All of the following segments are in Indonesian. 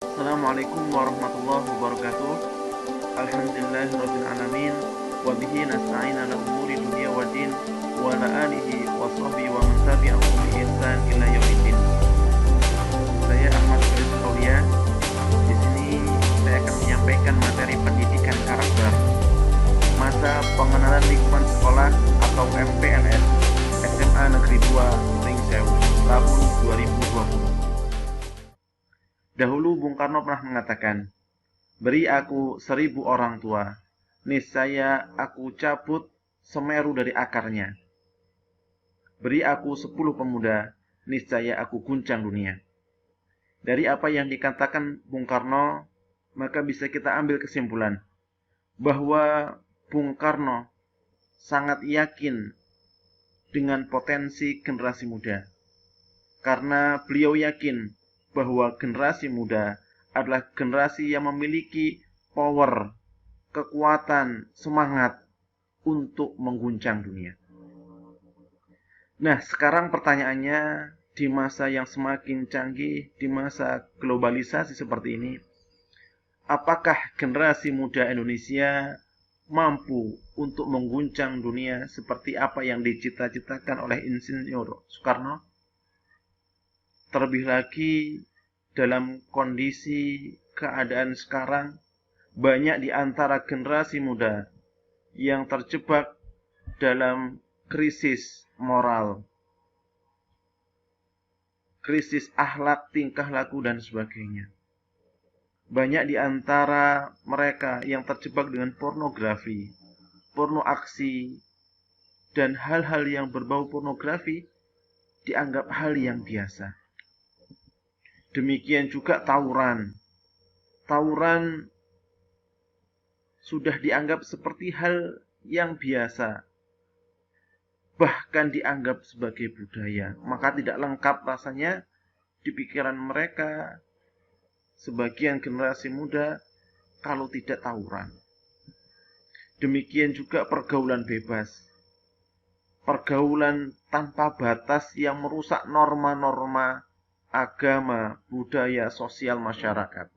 Assalamualaikum warahmatullahi wabarakatuh. Alhamdulillahirabbil alamin wa bihi nasta'in ala umuri dunya waddin wa ala alihi wa sahbihi wa man tabi'ahum bi ihsan ila yaumiddin. Saya Ahmad Farid Aulia. Di sini saya akan menyampaikan materi pendidikan karakter, masa pengenalan lingkungan sekolah atau MPLS SMA Negeri 2 Ringsewu tahun 2020. Dahulu Bung Karno pernah mengatakan, "Beri aku 1.000 orang tua, niscaya aku cabut Semeru dari akarnya. Beri aku 10 pemuda, niscaya aku guncang dunia." Dari apa yang dikatakan Bung Karno, maka bisa kita ambil kesimpulan bahwa Bung Karno sangat yakin dengan potensi generasi muda. Karena beliau yakin bahwa generasi muda adalah generasi yang memiliki power, kekuatan, semangat untuk mengguncang dunia. Nah, sekarang pertanyaannya, di masa yang semakin canggih, di masa globalisasi seperti ini, apakah generasi muda Indonesia mampu untuk mengguncang dunia seperti apa yang dicita-citakan oleh Insinyur Soekarno? Terlebih lagi dalam kondisi keadaan sekarang, banyak di antara generasi muda yang terjebak dalam krisis moral, krisis akhlak, tingkah laku, dan sebagainya. Banyak di antara mereka yang terjebak dengan pornografi, porno aksi, dan hal-hal yang berbau pornografi dianggap hal yang biasa. Demikian juga tawuran. Tawuran sudah dianggap seperti hal yang biasa, bahkan dianggap sebagai budaya. Maka tidak lengkap rasanya di pikiran mereka, sebagian generasi muda, kalau tidak tawuran. Demikian juga pergaulan bebas. Pergaulan tanpa batas yang merusak norma-norma agama, budaya, sosial masyarakat.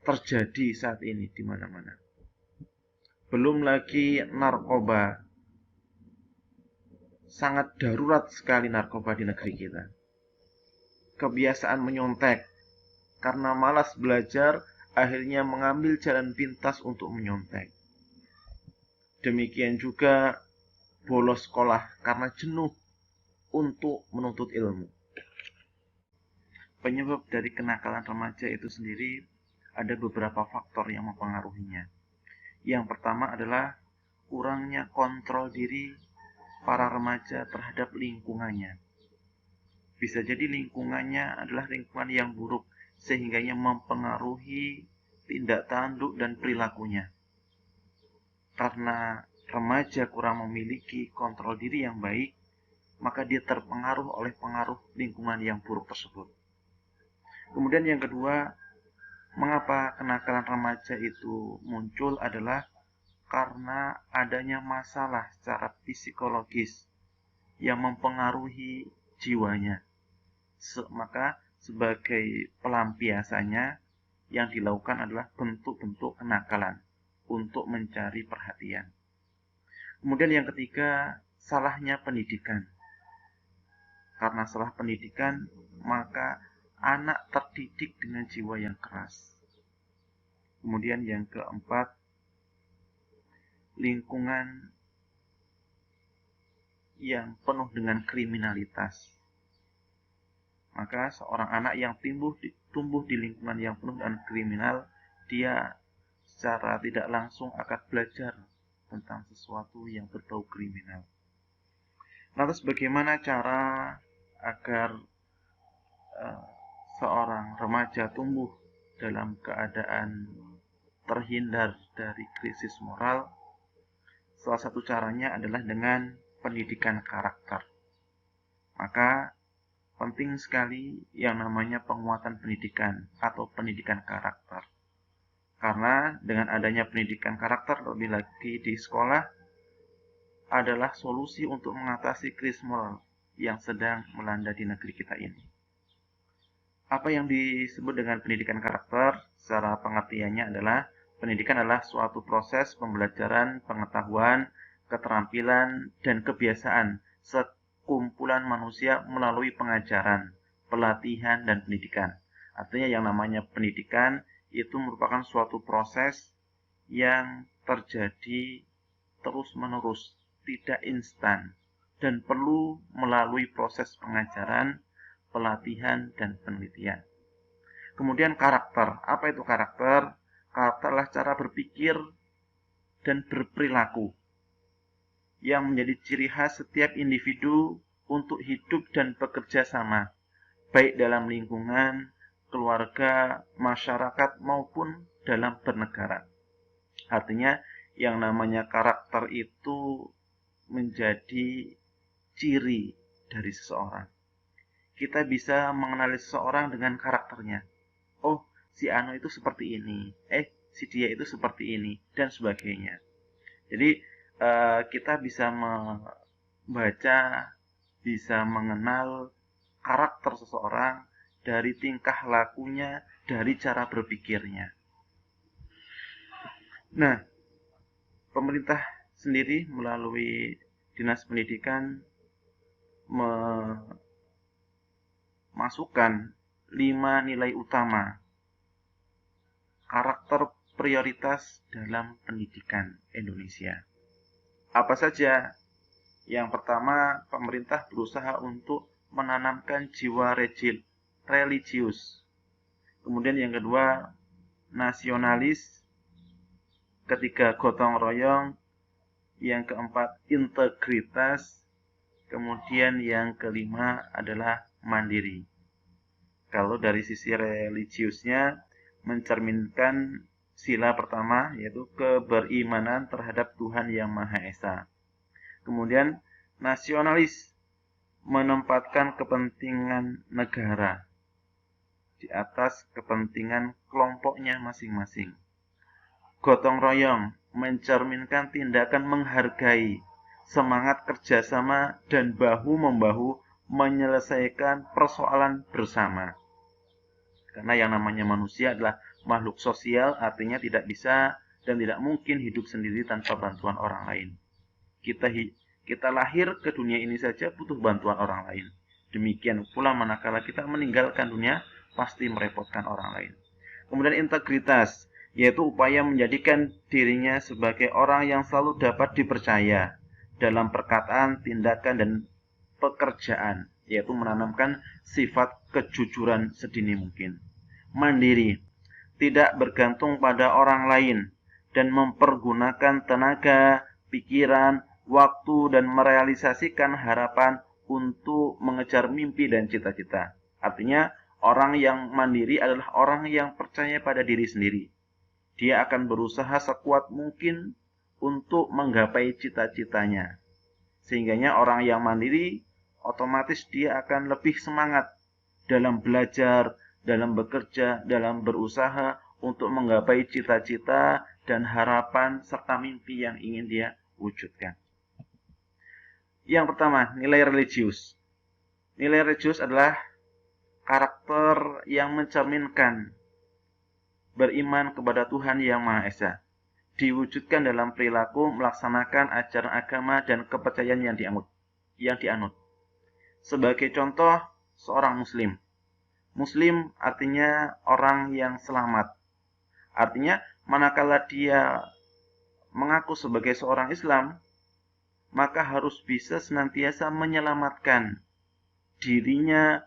Terjadi saat ini di mana-mana. Belum lagi narkoba. Sangat darurat sekali narkoba di negeri kita. Kebiasaan menyontek. Karena malas belajar, akhirnya mengambil jalan pintas untuk menyontek. Demikian juga bolos sekolah karena jenuh untuk menuntut ilmu. Penyebab dari kenakalan remaja itu sendiri ada beberapa faktor yang mempengaruhinya. Yang pertama adalah kurangnya kontrol diri para remaja terhadap lingkungannya. Bisa jadi lingkungannya adalah lingkungan yang buruk, sehingganya mempengaruhi tindak tanduk dan perilakunya. Karena remaja kurang memiliki kontrol diri yang baik, maka dia terpengaruh oleh pengaruh lingkungan yang buruk tersebut. Kemudian yang kedua, mengapa kenakalan remaja itu muncul adalah karena adanya masalah secara psikologis yang mempengaruhi jiwanya. Maka sebagai pelampiasannya yang dilakukan adalah bentuk-bentuk kenakalan untuk mencari perhatian. Kemudian yang ketiga, salahnya pendidikan. Karena salah pendidikan, maka anak terdidik dengan jiwa yang keras. Kemudian yang keempat, lingkungan yang penuh dengan kriminalitas. Maka seorang anak yang tumbuh di lingkungan yang penuh dengan kriminal, dia secara tidak langsung akan belajar tentang sesuatu yang berbau kriminal. Lantas bagaimana cara agar seorang remaja tumbuh dalam keadaan terhindar dari krisis moral? Salah satu caranya adalah dengan pendidikan karakter. Maka penting sekali yang namanya penguatan pendidikan atau pendidikan karakter. Karena dengan adanya pendidikan karakter, lebih lagi di sekolah, adalah solusi untuk mengatasi krisis moral yang sedang melanda di negeri kita ini. Apa yang disebut dengan pendidikan karakter? Secara pengertiannya adalah pendidikan adalah suatu proses pembelajaran pengetahuan, keterampilan, dan kebiasaan sekumpulan manusia melalui pengajaran, pelatihan, dan pendidikan. Artinya yang namanya pendidikan itu merupakan suatu proses yang terjadi terus-menerus, tidak instan, dan perlu melalui proses pengajaran, pelatihan, dan penelitian. Kemudian karakter. Apa itu karakter? Karakter adalah cara berpikir dan berperilaku yang menjadi ciri khas setiap individu untuk hidup dan bekerja sama, baik dalam lingkungan, keluarga, masyarakat, maupun dalam bernegara. Artinya, yang namanya karakter itu menjadi ciri dari seseorang. Kita bisa mengenali seseorang dengan karakternya. Oh, si Anu itu seperti ini. Si dia itu seperti ini, dan sebagainya. Jadi, kita bisa membaca, bisa mengenal karakter seseorang dari tingkah lakunya, dari cara berpikirnya. Nah, pemerintah sendiri melalui Dinas Pendidikan memasukkan 5 nilai utama karakter prioritas dalam pendidikan Indonesia. Apa saja? Yang pertama, pemerintah berusaha untuk menanamkan jiwa religius. Kemudian yang kedua, nasionalis. Ketiga, gotong royong. Yang keempat, integritas. Kemudian yang kelima adalah mandiri. Kalau dari sisi religiusnya, mencerminkan sila pertama, yaitu keberimanan terhadap Tuhan Yang Maha Esa. Kemudian nasionalis, menempatkan kepentingan negara di atas kepentingan kelompoknya masing-masing. Gotong royong, mencerminkan tindakan menghargai, semangat kerjasama, dan bahu-membahu menyelesaikan persoalan bersama. Karena yang namanya manusia adalah makhluk sosial, artinya tidak bisa dan tidak mungkin hidup sendiri tanpa bantuan orang lain. Kita lahir ke dunia ini saja butuh bantuan orang lain. Demikian pula manakala kita meninggalkan dunia, pasti merepotkan orang lain. Kemudian integritas, yaitu upaya menjadikan dirinya sebagai orang yang selalu dapat dipercaya dalam perkataan, tindakan, dan pekerjaan, yaitu menanamkan sifat kejujuran sedini mungkin. Mandiri, tidak bergantung pada orang lain dan mempergunakan tenaga, pikiran, waktu, dan merealisasikan harapan untuk mengejar mimpi dan cita-cita. Artinya, orang yang mandiri adalah orang yang percaya pada diri sendiri. Dia akan berusaha sekuat mungkin untuk menggapai cita-citanya. Sehingganya orang yang mandiri, otomatis dia akan lebih semangat dalam belajar, dalam bekerja, dalam berusaha untuk menggapai cita-cita dan harapan serta mimpi yang ingin dia wujudkan. Yang pertama, nilai religius. Nilai religius adalah karakter yang mencerminkan beriman kepada Tuhan Yang Maha Esa, diwujudkan dalam perilaku melaksanakan ajaran agama dan kepercayaan yang dianut. Sebagai contoh, seorang muslim. Muslim artinya orang yang selamat. Artinya, manakala dia mengaku sebagai seorang Islam, maka harus bisa senantiasa menyelamatkan dirinya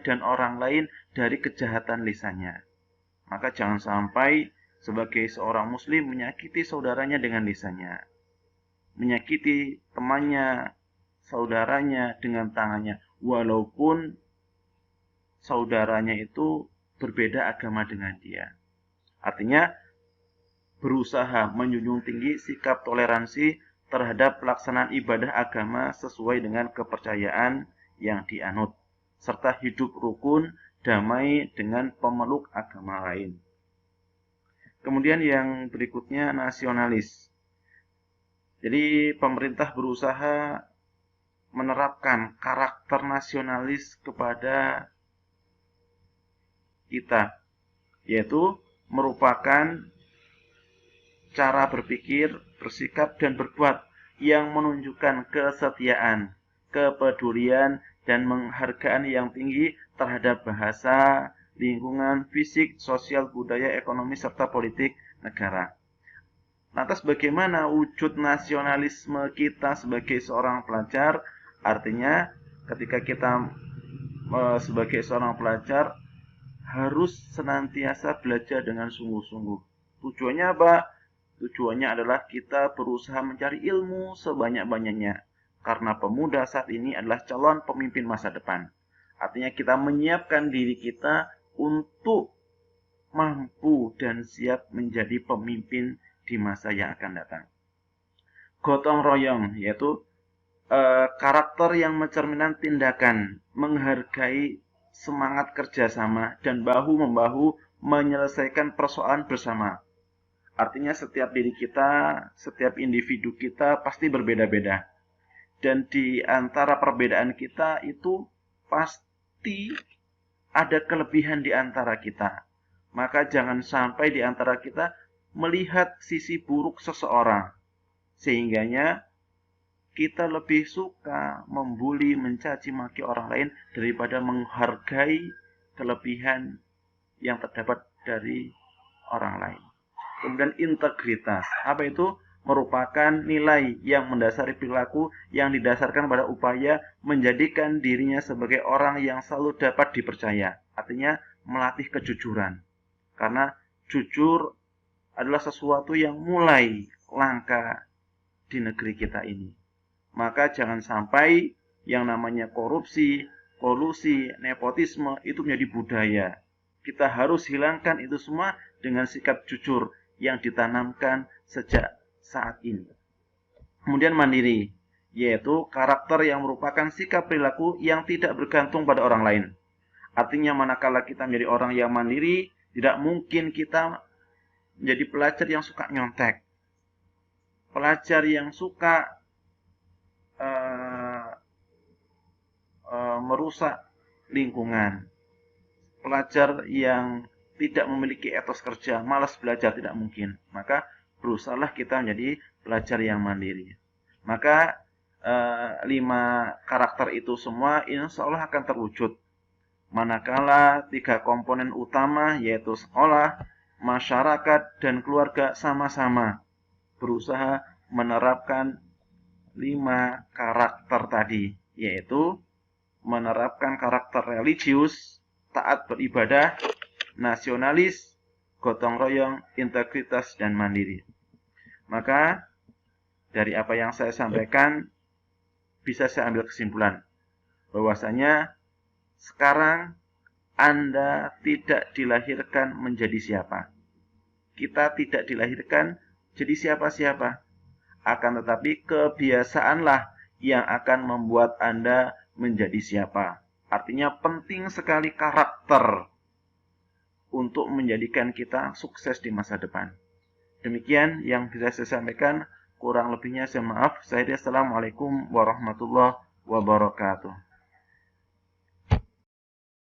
dan orang lain dari kejahatan lisannya. Maka jangan sampai sebagai seorang muslim menyakiti saudaranya dengan lisannya, menyakiti temannya, saudaranya dengan tangannya, walaupun saudaranya itu berbeda agama dengan dia. Artinya, berusaha menjunjung tinggi sikap toleransi terhadap pelaksanaan ibadah agama sesuai dengan kepercayaan yang dianut, serta hidup rukun, damai dengan pemeluk agama lain. Kemudian yang berikutnya, nasionalis. Jadi pemerintah berusaha menerapkan karakter nasionalis kepada kita, yaitu merupakan cara berpikir, bersikap, dan berbuat yang menunjukkan kesetiaan, kepedulian, dan penghargaan yang tinggi terhadap bahasa, lingkungan, fisik, sosial, budaya, ekonomi, serta politik negara. Lantas bagaimana wujud nasionalisme kita sebagai seorang pelajar? Artinya ketika kita sebagai seorang pelajar harus senantiasa belajar dengan sungguh-sungguh. Tujuannya apa? Tujuannya adalah kita berusaha mencari ilmu sebanyak-banyaknya. Karena pemuda saat ini adalah calon pemimpin masa depan. Artinya kita menyiapkan diri kita untuk mampu dan siap menjadi pemimpin di masa yang akan datang. Gotong royong, yaitu karakter yang mencerminkan tindakan, menghargai semangat kerjasama, dan bahu-membahu menyelesaikan persoalan bersama. Artinya setiap diri kita, setiap individu kita pasti berbeda-beda. Dan di antara perbedaan kita itu pasti ada kelebihan di antara kita. Maka jangan sampai di antara kita melihat sisi buruk seseorang. Sehingganya kita lebih suka membuli, mencaci maki orang lain daripada menghargai kelebihan yang terdapat dari orang lain. Kemudian integritas. Apa itu? Merupakan nilai yang mendasari perilaku yang didasarkan pada upaya menjadikan dirinya sebagai orang yang selalu dapat dipercaya. Artinya melatih kejujuran. Karena jujur adalah sesuatu yang mulai langka di negeri kita ini. Maka jangan sampai yang namanya korupsi, kolusi, nepotisme itu menjadi budaya. Kita harus hilangkan itu semua dengan sikap jujur yang ditanamkan sejak saat ini. Kemudian mandiri, yaitu karakter yang merupakan sikap perilaku yang tidak bergantung pada orang lain. Artinya manakala kita menjadi orang yang mandiri, tidak mungkin kita menjadi pelajar yang suka nyontek. Pelajar yang suka merusak lingkungan. Pelajar yang tidak memiliki etos kerja, malas belajar, tidak mungkin. Maka berusahalah kita menjadi pelajar yang mandiri. Maka 5 karakter itu semua insya Allah akan terwujud. Manakala 3 komponen utama yaitu sekolah, masyarakat, dan keluarga sama-sama berusaha menerapkan 5 karakter tadi, yaitu menerapkan karakter religius, taat beribadah, nasionalis, gotong royong, integritas, dan mandiri. Maka dari apa yang saya sampaikan bisa saya ambil kesimpulan bahwasanya sekarang Anda tidak dilahirkan menjadi siapa. Kita tidak dilahirkan jadi siapa-siapa. Akan tetapi kebiasaanlah yang akan membuat Anda menjadi siapa. Artinya penting sekali karakter untuk menjadikan kita sukses di masa depan. Demikian yang bisa saya sampaikan. Kurang lebihnya saya maaf. Assalamualaikum warahmatullahi wabarakatuh.